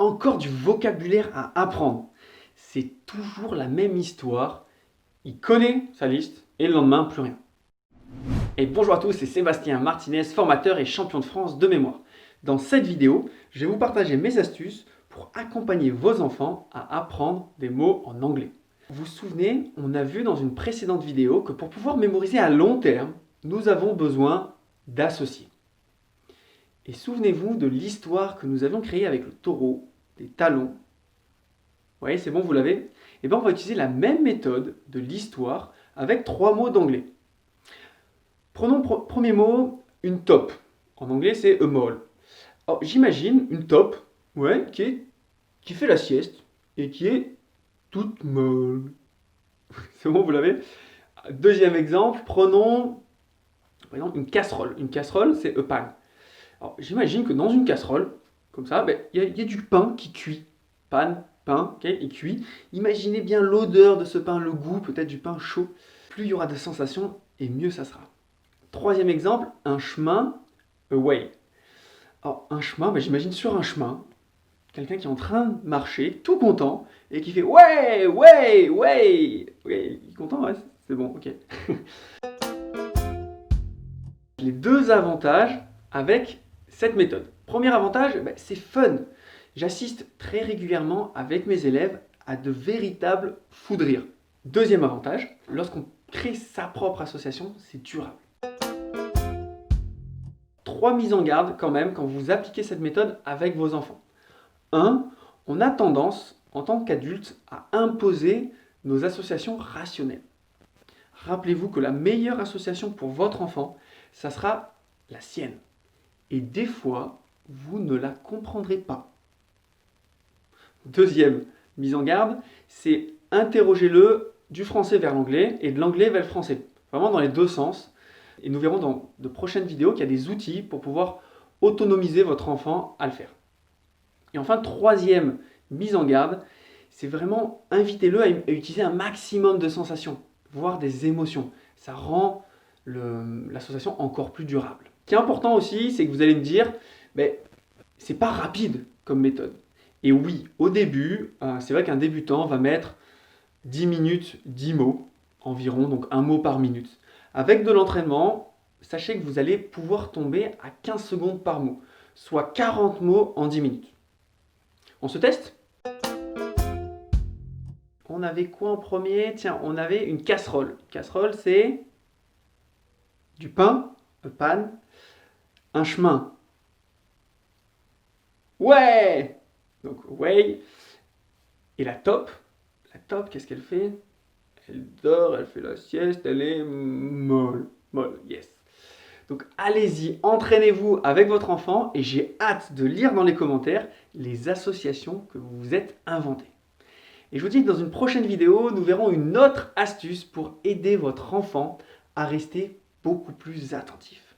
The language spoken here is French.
encore du vocabulaire à apprendre. C'est toujours la même histoire. Il connaît sa liste et le lendemain, plus rien. Et bonjour à tous, c'est Sébastien Martinez, formateur et champion de France de mémoire. Dans cette vidéo, je vais vous partager mes astuces pour accompagner vos enfants à apprendre des mots en anglais. Vous vous souvenez, on a vu dans une précédente vidéo que pour pouvoir mémoriser à long terme, nous avons besoin d'associer. Et souvenez-vous de l'histoire que nous avions créée avec le taureau, des talons. Vous voyez, c'est bon, vous l'avez? Et bien on va utiliser la même méthode de l'histoire avec 3 mots d'anglais. Prenons premier mot, une taupe. En anglais, c'est a mole. Alors, j'imagine une taupe, ouais, qui fait la sieste et qui est toute molle. C'est bon, vous l'avez? Deuxième exemple, prenons par exemple une casserole. Une casserole, c'est a pan. Alors, j'imagine que dans une casserole, comme ça, il y a du pain qui cuit. Pan, pain, ok, il cuit. Imaginez bien l'odeur de ce pain, le goût peut-être du pain chaud. Plus il y aura de sensations, et mieux ça sera. Troisième exemple, un chemin, a way. Alors, un chemin, j'imagine sur un chemin, quelqu'un qui est en train de marcher, tout content, et qui fait ouais, ouais, ouais. Ouais, il est content, ouais, c'est bon, ok. Les deux avantages avec cette méthode. Premier avantage, c'est fun. J'assiste très régulièrement avec mes élèves à de véritables fous de rire. Deuxième avantage, lorsqu'on crée sa propre association, c'est durable. 3 mises en garde quand même quand vous appliquez cette méthode avec vos enfants. 1. On a tendance, en tant qu'adulte, à imposer nos associations rationnelles. Rappelez-vous que la meilleure association pour votre enfant, ça sera la sienne. Et des fois, vous ne la comprendrez pas. Deuxième mise en garde, c'est interrogez-le du français vers l'anglais et de l'anglais vers le français. Vraiment dans les deux sens. Et nous verrons dans de prochaines vidéos qu'il y a des outils pour pouvoir autonomiser votre enfant à le faire. Et enfin, troisième mise en garde, c'est vraiment invitez-le à utiliser un maximum de sensations, voire des émotions. Ça rend l'association encore plus durable. Ce qui est important aussi, c'est que vous allez me dire, c'est pas rapide comme méthode. Et oui, au début, c'est vrai qu'un débutant va mettre 10 minutes, 10 mots environ, donc un mot par minute. Avec de l'entraînement, sachez que vous allez pouvoir tomber à 15 secondes par mot, soit 40 mots en 10 minutes. On se teste? On avait quoi en premier? Tiens, on avait une casserole. Casserole, c'est du pain, a pan, un chemin. Ouais! Donc, way. Et la taupe, qu'est-ce qu'elle fait? Elle dort, elle fait la sieste, elle est molle. Molle, yes. Donc allez-y, entraînez-vous avec votre enfant et j'ai hâte de lire dans les commentaires les associations que vous vous êtes inventées. Et je vous dis que dans une prochaine vidéo, nous verrons une autre astuce pour aider votre enfant à rester beaucoup plus attentif.